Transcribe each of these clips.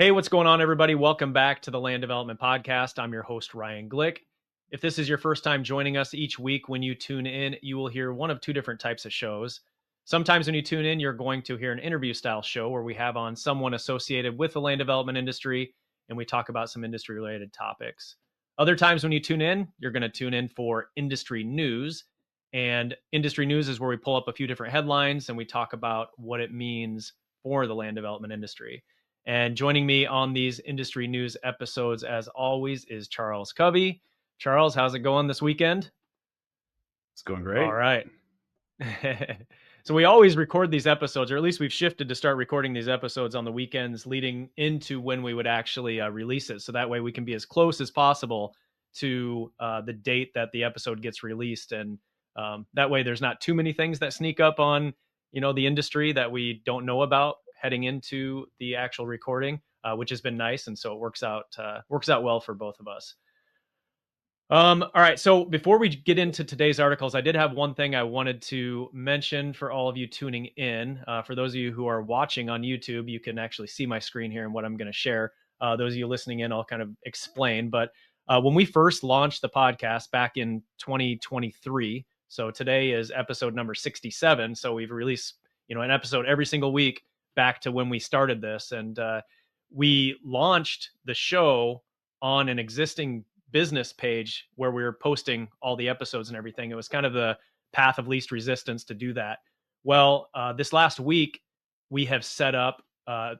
Hey, what's going on, everybody? Welcome back to the Land Development Podcast. I'm your host, Ryan Glick. If this is your first time joining us each week, when you tune in, you will hear one of two different types of shows. Sometimes when you tune in, you're going to hear an interview style show where we have on someone associated with the land development industry and we talk about some industry related topics. Other times when you tune in, you're going to tune in for industry news. And industry news is where we pull up a few different headlines and we talk about what it means for the land development industry. And joining me on these industry news episodes, as always, is Charles Covey. Charles, how's it going this weekend? It's going great. All right. So we always record these episodes, or at least we've shifted to start recording these episodes on the weekends leading into when we would actually release it. So that way we can be as close as possible to the date that the episode gets released. And that way there's not too many things that sneak up on, the industry that we don't know about heading into the actual recording, which has been nice. And so it works out well for both of us. All right. So before we get into today's articles, I did have one thing I wanted to mention for all of you tuning in. For those of you who are watching on YouTube, you can actually see my screen here and what I'm going to share. Those of you listening in, I'll kind of explain. But when we first launched the podcast back in 2023, so today is episode number 67. So we've released, an episode every single week back to when we started this. And we launched the show on an existing business page where we were posting all the episodes and everything. It was kind of the path of least resistance to do that. Well, this last week, we have set up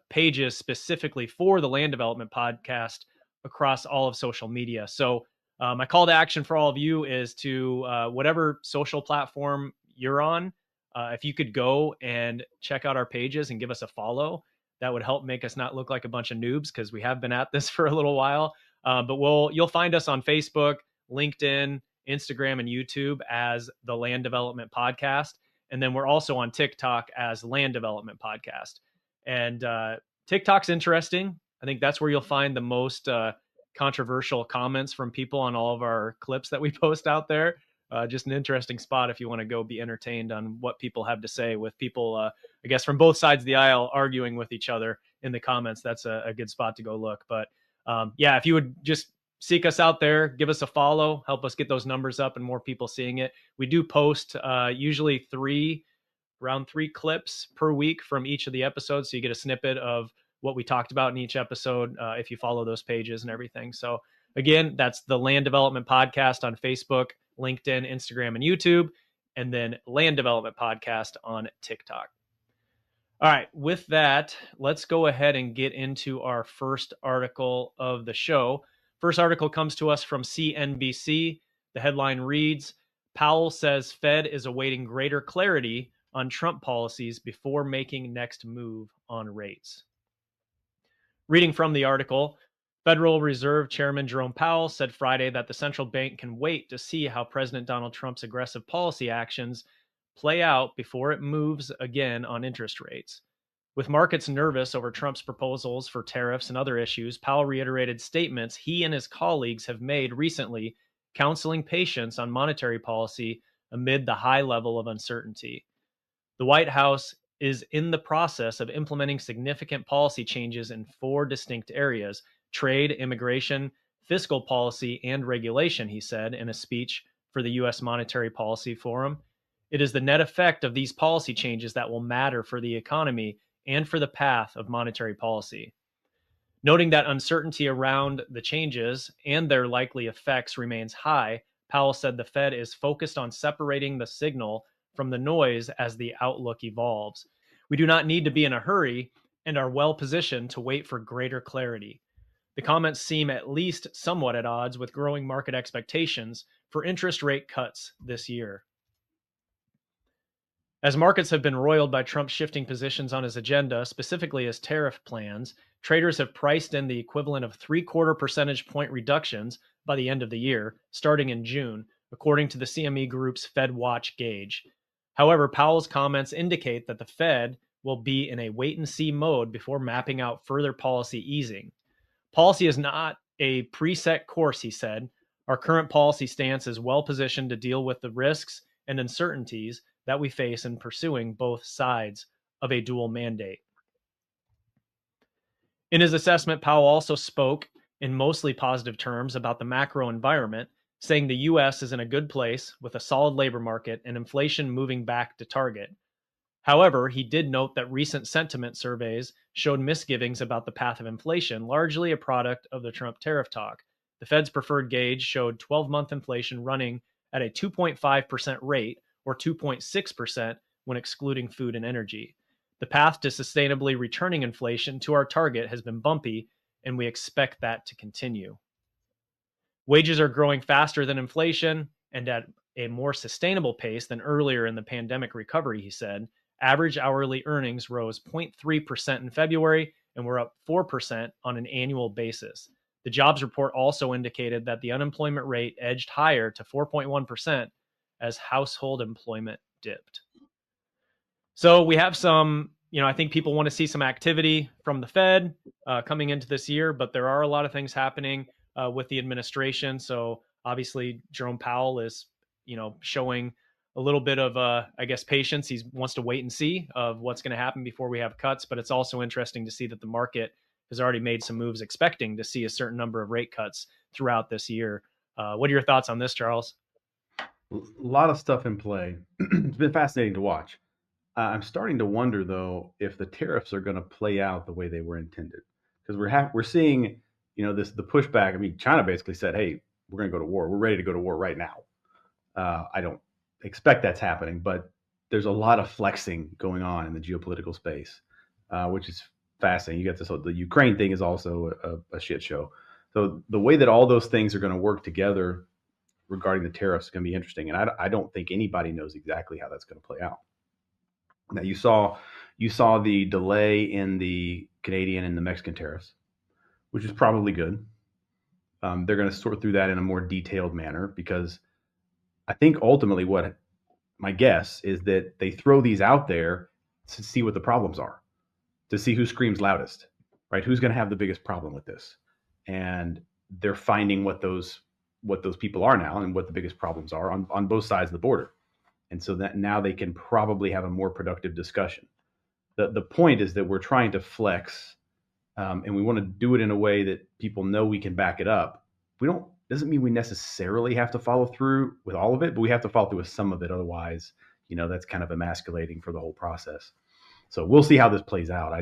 pages specifically for the Land Development Podcast across all of social media. So my call to action for all of you is to whatever social platform you're on, if you could go and check out our pages and give us a follow, that would help make us not look like a bunch of noobs because we have been at this for a little while. But you'll find us on Facebook, LinkedIn, Instagram, and YouTube as the Land Development Podcast. And then we're also on TikTok as Land Development Podcast. And TikTok's interesting. I think that's where you'll find the most controversial comments from people on all of our clips that we post out there. Just an interesting spot if you want to go be entertained on what people have to say with people, I guess, from both sides of the aisle arguing with each other in the comments. That's a good spot to go look. But if you would just seek us out there, give us a follow, help us get those numbers up and more people seeing it. We do post usually around three clips per week from each of the episodes. So you get a snippet of what we talked about in each episode if you follow those pages and everything. So again, that's the Land Development Podcast on Facebook, LinkedIn, Instagram, and YouTube, and then Land Development Podcast on TikTok. All right, with that, let's go ahead and get into our first article of the show. First article comes to us from CNBC. The headline reads, Powell says Fed is awaiting greater clarity on Trump policies before making next move on rates. Reading from the article, Federal Reserve Chairman Jerome Powell said Friday that the central bank can wait to see how President Donald Trump's aggressive policy actions play out before it moves again on interest rates. With markets nervous over Trump's proposals for tariffs and other issues, Powell reiterated statements he and his colleagues have made recently, counseling patience on monetary policy amid the high level of uncertainty. The White House is in the process of implementing significant policy changes in 4 distinct areas: trade, immigration, fiscal policy, and regulation, he said in a speech for the U.S. Monetary Policy Forum. It is the net effect of these policy changes that will matter for the economy and for the path of monetary policy. Noting that uncertainty around the changes and their likely effects remains high, Powell said the Fed is focused on separating the signal from the noise as the outlook evolves. We do not need to be in a hurry and are well positioned to wait for greater clarity. The comments seem at least somewhat at odds with growing market expectations for interest rate cuts this year. As markets have been roiled by Trump shifting positions on his agenda, specifically his tariff plans, traders have priced in the equivalent of 0.75 percentage point reductions by the end of the year, starting in June, according to the CME Group's Fed Watch gauge. However, Powell's comments indicate that the Fed will be in a wait-and-see mode before mapping out further policy easing. Policy is not a preset course, he said. Our current policy stance is well positioned to deal with the risks and uncertainties that we face in pursuing both sides of a dual mandate. In his assessment, Powell also spoke in mostly positive terms about the macro environment, saying the US is in a good place with a solid labor market and inflation moving back to target. However, he did note that recent sentiment surveys showed misgivings about the path of inflation, largely a product of the Trump tariff talk. The Fed's preferred gauge showed 12-month inflation running at a 2.5% rate, or 2.6% when excluding food and energy. The path to sustainably returning inflation to our target has been bumpy, and we expect that to continue. Wages are growing faster than inflation and at a more sustainable pace than earlier in the pandemic recovery, he said. Average hourly earnings rose 0.3% in February and were up 4% on an annual basis. The jobs report also indicated that the unemployment rate edged higher to 4.1% as household employment dipped. So we have some, I think people want to see some activity from the Fed coming into this year, but there are a lot of things happening with the administration. So obviously, Jerome Powell is, showing a little bit of, I guess, patience. He wants to wait and see of what's going to happen before we have cuts. But it's also interesting to see that the market has already made some moves, expecting to see a certain number of rate cuts throughout this year. What are your thoughts on this, Charles? A lot of stuff in play. It's been fascinating to watch. I'm starting to wonder though if the tariffs are going to play out the way they were intended, because we're seeing the pushback. I mean, China basically said, "Hey, we're going to go to war. We're ready to go to war right now." I don't expect that's happening, but there's a lot of flexing going on in the geopolitical space, which is fascinating. You got this. The Ukraine thing is also a shit show. So the way that all those things are going to work together regarding the tariffs is going to be interesting, and I don't think anybody knows exactly how that's going to play out. Now you saw the delay in the Canadian and the Mexican tariffs, which is probably good. They're going to sort through that in a more detailed manner because I think ultimately what my guess is that they throw these out there to see what the problems are, to see who screams loudest, right? Who's going to have the biggest problem with this, and they're finding what those people are now and what the biggest problems are on both sides of the border, and so that now they can probably have a more productive discussion. The point is that we're trying to flex, and we want to do it in a way that people know we can back it up. We don't doesn't mean we necessarily have to follow through with all of it, but we have to follow through with some of it. Otherwise, that's kind of emasculating for the whole process. So we'll see how this plays out.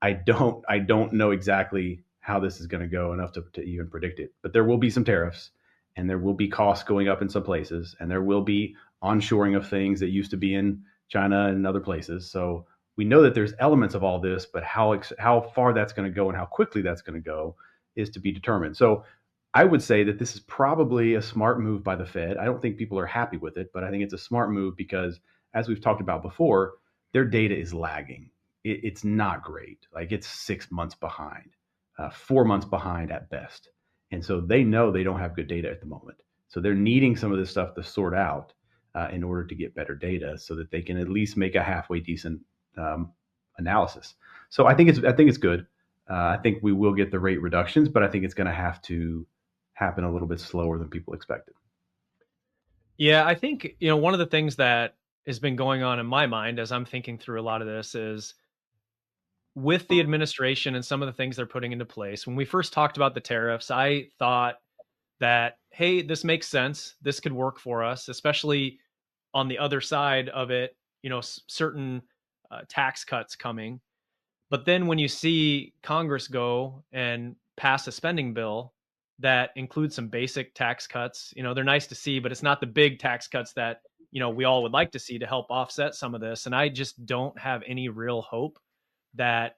I don't know exactly how this is going to go enough to even predict it, but there will be some tariffs, and there will be costs going up in some places, and there will be onshoring of things that used to be in China and other places. So we know that there's elements of all this, but how far that's going to go and how quickly that's going to go is to be determined. So I would say that this is probably a smart move by the Fed. I don't think people are happy with it, but I think it's a smart move because, as we've talked about before, their data is lagging. It's not great. Like it's 6 months behind, 4 months behind at best. And so they know they don't have good data at the moment. So they're needing some of this stuff to sort out in order to get better data so that they can at least make a halfway decent analysis. So I think it's good. I think we will get the rate reductions, but I think it's going to have to happen a little bit slower than people expected. Yeah, I think, one of the things that has been going on in my mind as I'm thinking through a lot of this is with the administration and some of the things they're putting into place. When we first talked about the tariffs, I thought that, hey, this makes sense. This could work for us, especially on the other side of it, certain tax cuts coming. But then when you see Congress go and pass a spending bill that includes some basic tax cuts, they're nice to see, but it's not the big tax cuts that, we all would like to see to help offset some of this. And I just don't have any real hope that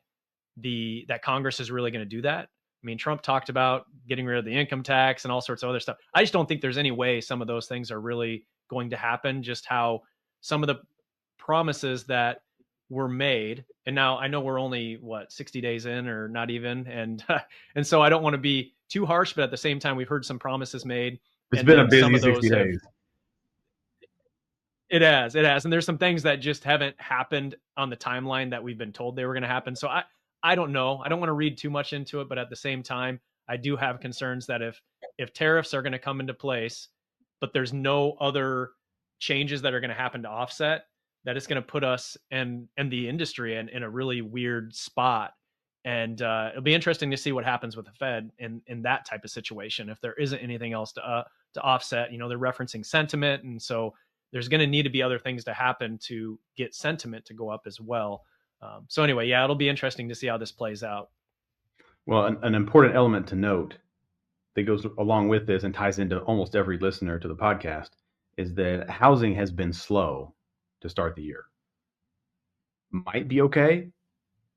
that Congress is really going to do that. I mean, Trump talked about getting rid of the income tax and all sorts of other stuff. I just don't think there's any way some of those things are really going to happen. Just how some of the promises that were made, and now I know we're only 60 days in or not even, and and so I don't want to be too harsh, but at the same time, we've heard some promises made, It's and been a then some busy of those 60 have. days. It has, and there's some things that just haven't happened on the timeline that we've been told they were going to happen. So I don't know. I don't want to read too much into it, but at the same time, I do have concerns that if tariffs are going to come into place, but there's no other changes that are going to happen to offset, that it's going to put us and the industry in a really weird spot And it'll be interesting to see what happens with the Fed in that type of situation. If there isn't anything else to offset, they're referencing sentiment, and so there's going to need to be other things to happen to get sentiment to go up as well. So anyway, yeah, it'll be interesting to see how this plays out. Well, an important element to note that goes along with this and ties into almost every listener to the podcast is that housing has been slow to start the year. Might be okay,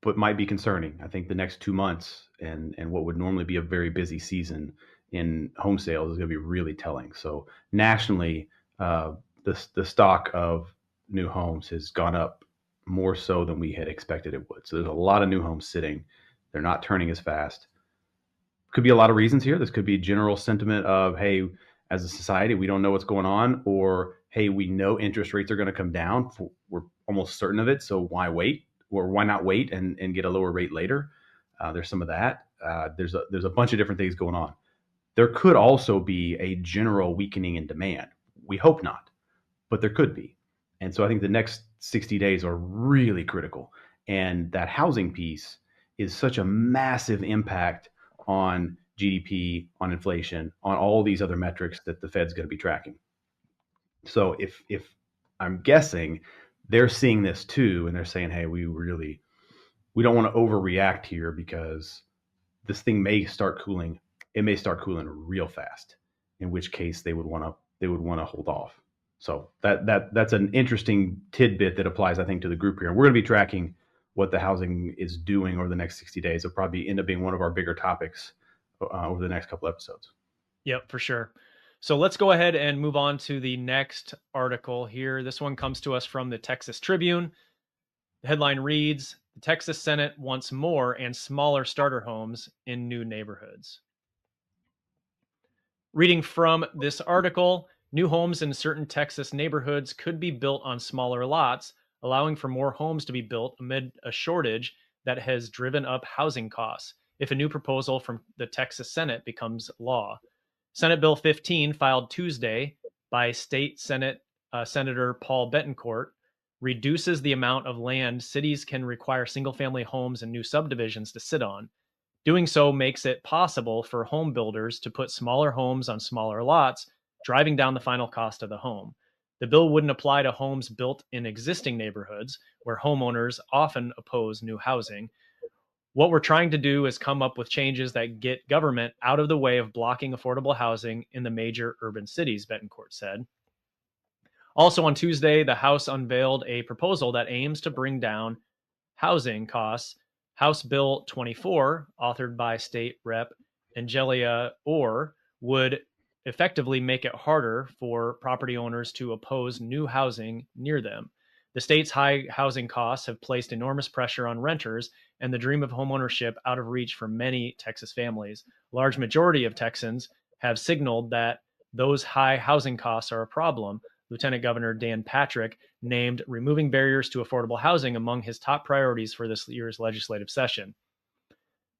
but might be concerning. I think the next 2 months and what would normally be a very busy season in home sales is going to be really telling. So nationally, the stock of new homes has gone up more so than we had expected it would. So there's a lot of new homes sitting. They're not turning as fast. Could be a lot of reasons here. This could be general sentiment of, hey, as a society, we don't know what's going on, or hey, we know interest rates are going to come down. We're almost certain of it. So why wait? Or why not wait and get a lower rate later? There's some of that. There's a bunch of different things going on. There could also be a general weakening in demand. We hope not, but there could be. And so I think the next 60 days are really critical. And that housing piece is such a massive impact on GDP, on inflation, on all these other metrics that the Fed's going to be tracking. So if I'm guessing they're seeing this too, and they're saying, hey, we don't want to overreact here because this thing may start cooling. It may start cooling real fast, in which case they would want to hold off. So that's an interesting tidbit that applies, I think, to the group here. And we're going to be tracking what the housing is doing over the next 60 days. It'll probably end up being one of our bigger topics over the next couple episodes. Yep, for sure. So let's go ahead and move on to the next article here. This one comes to us from the Texas Tribune. The headline reads, "The Texas Senate wants more and smaller starter homes in new neighborhoods." Reading from this article, new homes in certain Texas neighborhoods could be built on smaller lots, allowing for more homes to be built amid a shortage that has driven up housing costs if a new proposal from the Texas Senate becomes law. Senate Bill 15, filed Tuesday by State Senate Senator Paul Betancourt, reduces the amount of land cities can require single-family homes and new subdivisions to sit on. Doing so makes it possible for home builders to put smaller homes on smaller lots, driving down the final cost of the home. The bill wouldn't apply to homes built in existing neighborhoods, where homeowners often oppose new housing. What we're trying to do is come up with changes that get government out of the way of blocking affordable housing in the major urban cities, Betancourt said. Also on Tuesday, the House unveiled a proposal that aims to bring down housing costs. House Bill 24, authored by State Rep. Angelia Orr, would effectively make it harder for property owners to oppose new housing near them. The state's high housing costs have placed enormous pressure on renters and the dream of homeownership out of reach for many Texas families. A large majority of Texans have signaled that those high housing costs are a problem. Lieutenant Governor Dan Patrick named removing barriers to affordable housing among his top priorities for this year's legislative session.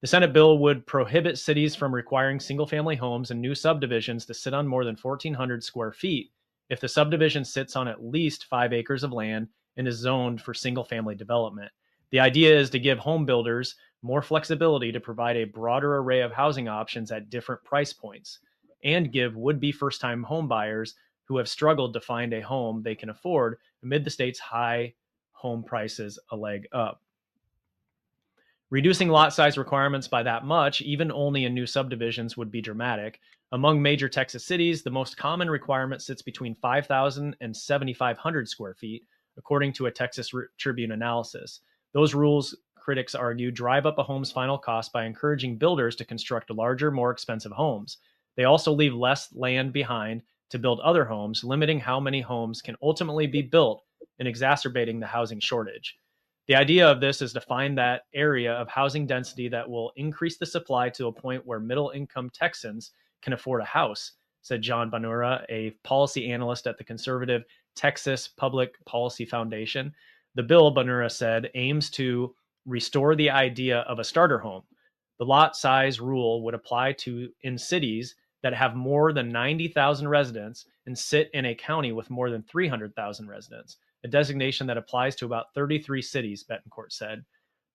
The Senate bill would prohibit cities from requiring single-family homes and new subdivisions to sit on more than 1,400 square feet if the subdivision sits on at least 5 acres of land and is zoned for single-family development. The idea is to give home builders more flexibility to provide a broader array of housing options at different price points, and give would-be first-time home buyers who have struggled to find a home they can afford amid the state's high home prices a leg up. Reducing lot size requirements by that much, even only in new subdivisions, would be dramatic. Among major Texas cities, the most common requirement sits between 5,000 and 7,500 square feet, according to a Texas Tribune analysis. Those rules, critics argue, drive up a home's final cost by encouraging builders to construct larger, more expensive homes. They also leave less land behind to build other homes, limiting how many homes can ultimately be built and exacerbating the housing shortage. The idea of this is to find that area of housing density that will increase the supply to a point where middle-income Texans can afford a house, said John Banura, a policy analyst at the conservative Texas Public Policy Foundation. The bill, Banura said, aims to restore the idea of a starter home. The lot size rule would apply to in cities that have more than 90,000 residents and sit in a county with more than 300,000 residents, a designation that applies to about 33 cities, Betancourt said.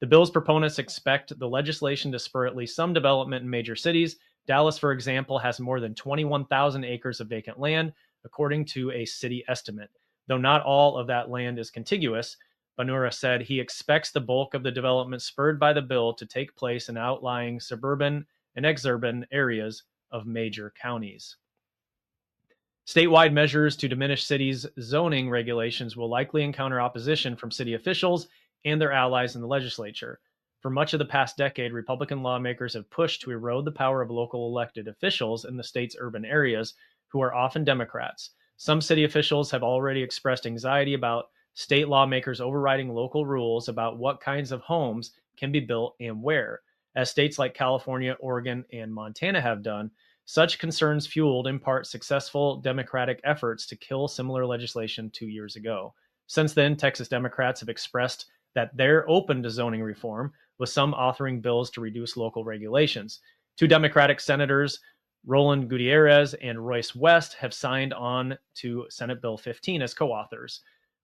The bill's proponents expect the legislation to spur at least some development in major cities. Dallas, for example, has more than 21,000 acres of vacant land, according to a city estimate. Though not all of that land is contiguous, Banura said he expects the bulk of the development spurred by the bill to take place in outlying suburban and exurban areas of major counties. Statewide measures to diminish cities' zoning regulations will likely encounter opposition from city officials and their allies in the legislature. For much of the past decade, Republican lawmakers have pushed to erode the power of local elected officials in the state's urban areas, who are often Democrats. Some city officials have already expressed anxiety about state lawmakers overriding local rules about what kinds of homes can be built and where. As states like California, Oregon, and Montana have done, such concerns fueled, in part, successful Democratic efforts to kill similar legislation 2 years ago. Since then, Texas Democrats have expressed that they're open to zoning reform, with some authoring bills to reduce local regulations. Two Democratic senators, Roland Gutierrez and Royce West, have signed on to Senate Bill 15 as co-authors.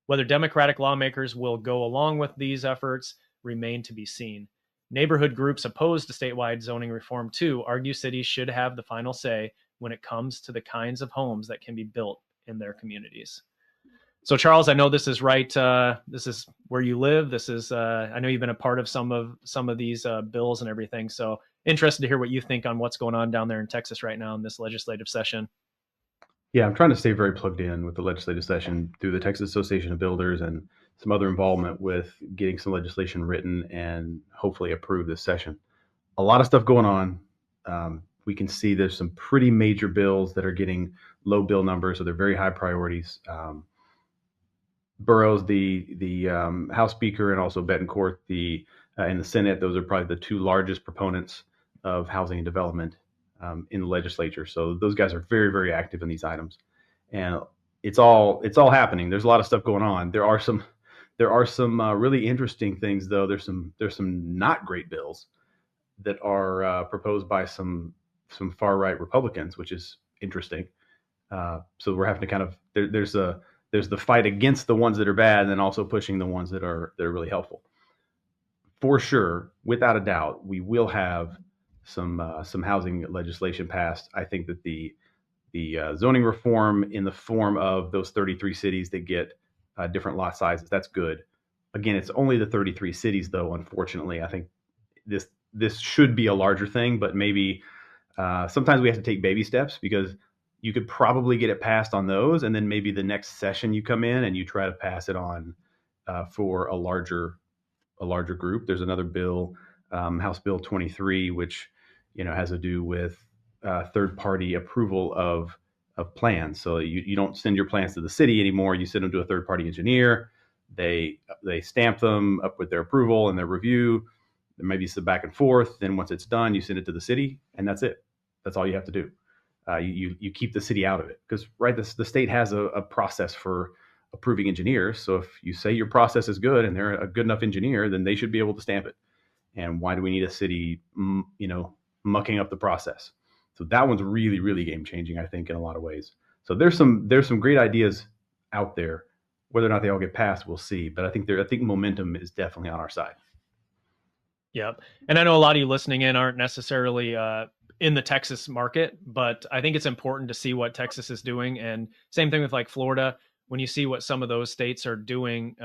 Whether Democratic lawmakers will go along with these efforts remain to be seen. Neighborhood groups opposed to statewide zoning reform, too, argue cities should have the final say when it comes to the kinds of homes that can be built in their communities. So, Charles, I know this is right. This is where you live. This is. I know you've been a part of some of these bills and everything. So, interested to hear what you think on what's going on down there in Texas right now in this legislative session. Yeah, I'm trying to stay very plugged in with the legislative session through the Texas Association of Builders and some other involvement with getting some legislation written and hopefully approved this session. A lot of stuff going on. We can see there's some pretty major bills that are getting low bill numbers, so they're very high priorities. Burrows, the House Speaker, and also Betancourt, in the Senate, those are probably the two largest proponents of housing and development in the legislature. So those guys are very, very active in these items, and it's all happening. There's a lot of stuff going on. There are some really interesting things, though. There's some not great bills that are proposed by some far right Republicans, which is interesting. So we're having to kind of there's the fight against the ones that are bad, and then also pushing the ones that are really helpful. For sure, without a doubt, we will have some housing legislation passed. I think that the zoning reform in the form of those 33 cities that get different lot sizes, that's good. Again, it's only the 33 cities, though. Unfortunately, I think this should be a larger thing, but maybe sometimes we have to take baby steps, because you could probably get it passed on those, and then maybe the next session you come in and you try to pass it on for a larger group. There's another bill, House Bill 23, which has to do with third-party approval of plans. So you don't send your plans to the city anymore. You send them to a third-party engineer. They stamp them up with their approval and their review. There may be some back and forth. Then once it's done, you send it to the city, and that's it. That's all you have to do. You keep the city out of it, because the state has a process for approving engineers. So if you say your process is good and they're a good enough engineer, then they should be able to stamp it. And why do we need a city, mucking up the process? So that one's really, really game changing, I think, in a lot of ways. So there's some great ideas out there. Whether or not they all get passed, we'll see. But I think momentum is definitely on our side. Yeah, and I know a lot of you listening in aren't necessarily in the Texas market, but I think it's important to see what Texas is doing. And same thing with like Florida. When you see what some of those states are doing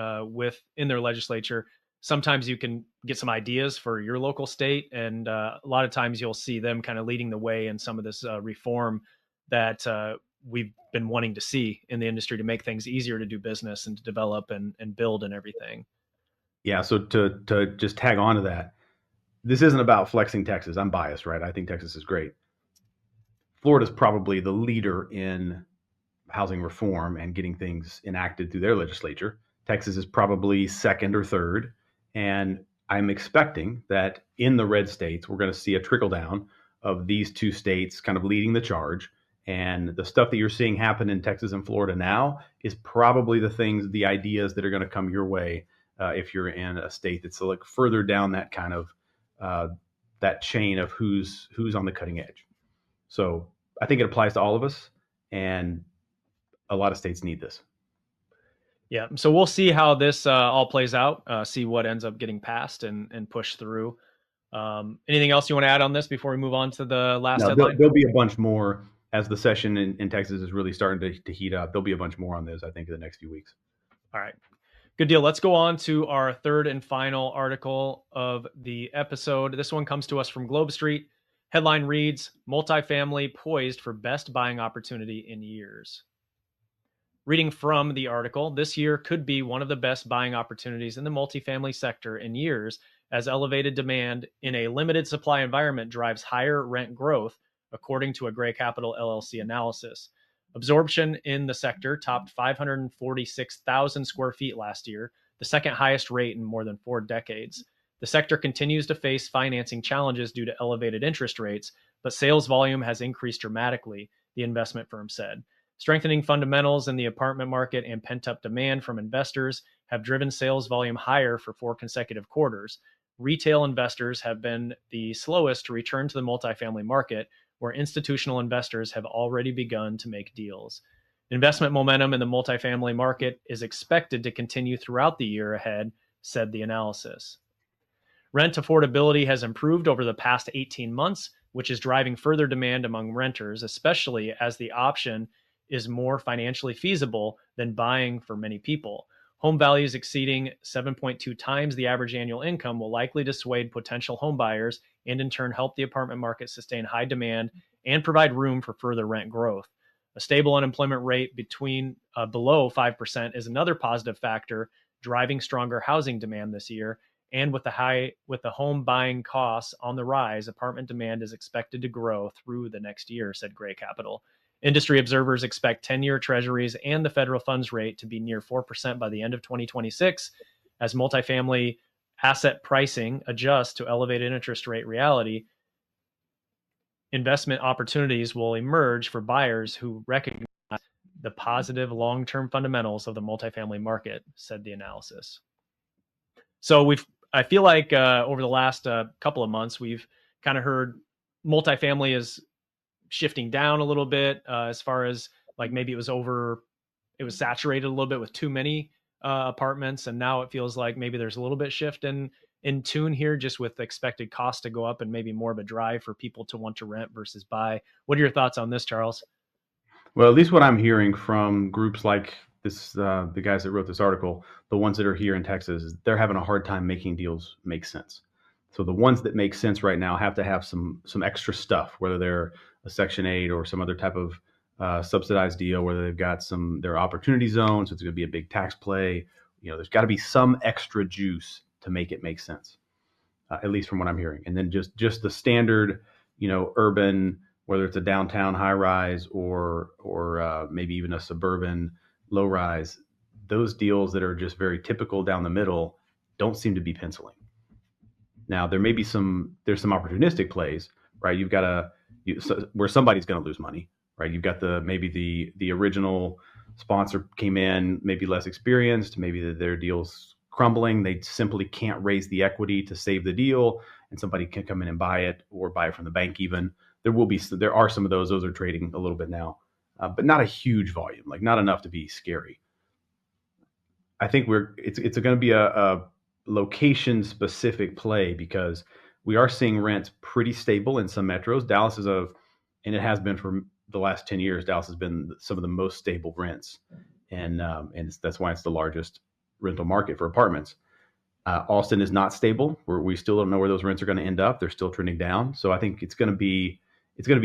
in their legislature, sometimes you can get some ideas for your local state. And a lot of times you'll see them kind of leading the way in some of this reform that we've been wanting to see in the industry to make things easier to do business and to develop and build and everything. Yeah. So to just tag on to that, this isn't about flexing Texas. I'm biased, right? I think Texas is great. Florida's probably the leader in housing reform and getting things enacted through their legislature. Texas is probably second or third. And I'm expecting that in the red states, we're going to see a trickle down of these two states kind of leading the charge. And the stuff that you're seeing happen in Texas and Florida now is probably the ideas that are going to come your way if you're in a state that's like further down that kind of that chain of who's on the cutting edge. So I think it applies to all of us, and a lot of states need this. Yeah. So we'll see how this all plays out, see what ends up getting passed and pushed through. Anything else you want to add on this before we move on to the last No, headline? there'll be a bunch more as the session in Texas is really starting to heat up. There'll be a bunch more on this, I think, in the next few weeks. All right. Good deal. Let's go on to our third and final article of the episode. This one comes to us from Globe Street. Headline reads, Multifamily poised for best buying opportunity in years. Reading from the article, this year could be one of the best buying opportunities in the multifamily sector in years, as elevated demand in a limited supply environment drives higher rent growth, according to a Gray Capital LLC analysis. Absorption in the sector topped 546,000 square feet last year, the second highest rate in more than 4 decades. The sector continues to face financing challenges due to elevated interest rates, but sales volume has increased dramatically, the investment firm said. Strengthening fundamentals in the apartment market and pent-up demand from investors have driven sales volume higher for 4 consecutive quarters. Retail investors have been the slowest to return to the multifamily market, where institutional investors have already begun to make deals. Investment momentum in the multifamily market is expected to continue throughout the year ahead, said the analysis. Rent affordability has improved over the past 18 months, which is driving further demand among renters, especially as the option is more financially feasible than buying for many people. Home values exceeding 7.2 times the average annual income will likely dissuade potential home buyers and in turn help the apartment market sustain high demand and provide room for further rent growth. A stable unemployment rate below 5% is another positive factor driving stronger housing demand this year. And with the home buying costs on the rise, apartment demand is expected to grow through the next year, said Gray Capital. Industry observers expect 10-year treasuries and the federal funds rate to be near 4% by the end of 2026 as multifamily asset pricing adjusts to elevated interest rate reality. Investment opportunities will emerge for buyers who recognize the positive long-term fundamentals of the multifamily market, said the analysis. So I feel like over the last couple of months, we've kind of heard multifamily is shifting down a little bit as far as like maybe it was saturated a little bit with too many apartments, and now it feels like maybe there's a little bit shift in tune here, just with expected costs to go up and maybe more of a drive for people to want to rent versus buy. What are your thoughts on this, Charles? Well, at least what I'm hearing from groups like this, the guys that wrote this article, the ones that are here in Texas, they're having a hard time making deals make sense. So the ones that make sense right now have to have some extra stuff, whether they're a Section 8 or some other type of subsidized deal, whether they've got their opportunity zones, so it's going to be a big tax play. There's got to be some extra juice to make it make sense, at least from what I'm hearing. And then just the standard, urban, whether it's a downtown high rise or maybe even a suburban low rise, those deals that are just very typical down the middle don't seem to be penciling. Now there's some opportunistic plays, right? Where somebody's going to lose money, right? You've got the original sponsor came in, maybe less experienced, maybe their deal's crumbling. They simply can't raise the equity to save the deal, and somebody can come in and buy it or buy it from the bank even. There are some of those. Those are trading a little bit now, but not a huge volume, like not enough to be scary. I think it's going to be a location specific play because we are seeing rents pretty stable in some metros. Dallas and it has been for the last 10 years. Dallas has been some of the most stable rents, and that's why it's the largest rental market for apartments. Austin is not stable. We still don't know where those rents are going to end up. They're still trending down. So I think it's going to be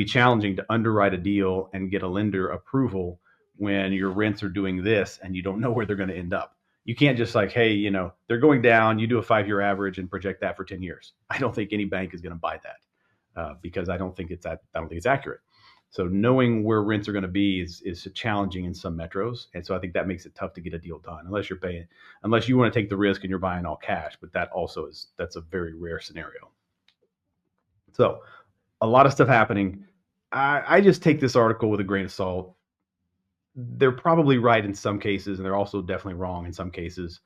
challenging to underwrite a deal and get a lender approval when your rents are doing this and you don't know where they're going to end up. You can't just like, hey, they're going down. You do a 5-year average and project that for 10 years. I don't think any bank is going to buy that because I don't think it's accurate. So knowing where rents are going to be is challenging in some metros, and so I think that makes it tough to get a deal done unless you want to take the risk and you're buying all cash. But that's a very rare scenario. So a lot of stuff happening. I just take this article with a grain of salt. They're probably right in some cases, and they're also definitely wrong in some cases,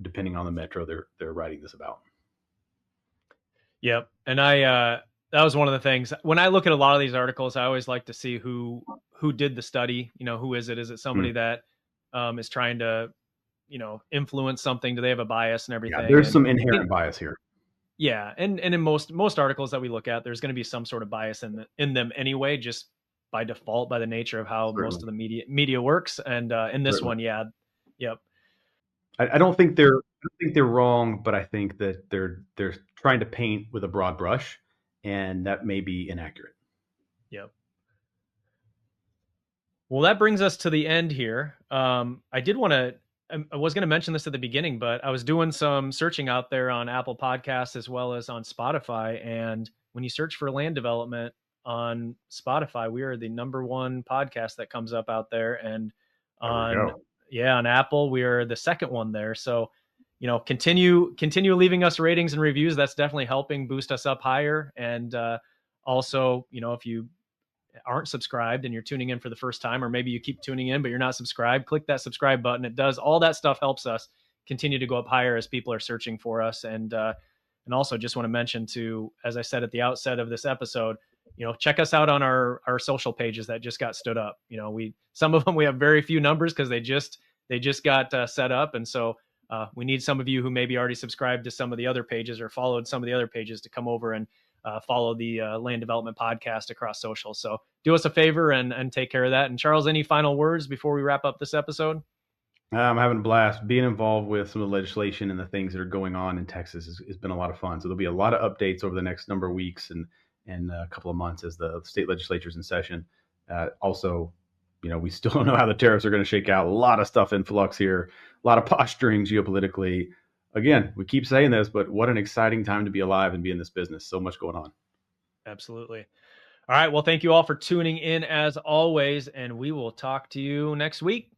depending on the metro they're writing this about. Yep. And that was one of the things when I look at a lot of these articles, I always like to see who did the study. Who is it? Is it somebody that is trying to influence something? Do they have a bias and Yeah, everything? there's And some I mean, inherent bias here. yeah, and in most articles that we look at, there's going to be some sort of bias in them anyway, just by default, by the nature of how most Certainly, of the media works. And in this certainly. one, yeah, yep, I don't think they're wrong, but I think that they're trying to paint with a broad brush, and that may be inaccurate. yep. Well, that brings us to the end here. I did want to. I was going to mention this at the beginning, but I was doing some searching out there on Apple Podcasts as well as on Spotify. And when you search for land development on Spotify, we are the number one podcast that comes up out there. And There we on go. on Apple, we are the second one there. So, continue leaving us ratings and reviews. That's definitely helping boost us up higher. And also, if you aren't subscribed and you're tuning in for the first time, or maybe you keep tuning in but you're not subscribed, click that subscribe button. It does all that stuff, helps us continue to go up higher as people are searching for us. And also just want to mention to, as I said at the outset of this episode, check us out on our social pages that just got stood up. We, some of them, we have very few numbers because they just got set up. And so we need some of you who maybe already subscribed to some of the other pages or followed some of the other pages to come over and follow the land development podcast across social. So do us a favor and take care of that. And Charles, any final words before we wrap up this episode? I'm having a blast. Being involved with some of the legislation and the things that are going on in Texas has been a lot of fun. So there'll be a lot of updates over the next number of weeks and a couple of months as the state legislature's in session. Also, we still don't know how the tariffs are going to shake out. A lot of stuff in flux here, a lot of posturing geopolitically. Again, we keep saying this, but what an exciting time to be alive and be in this business. So much going on. Absolutely. All right. Well, thank you all for tuning in as always, and we will talk to you next week.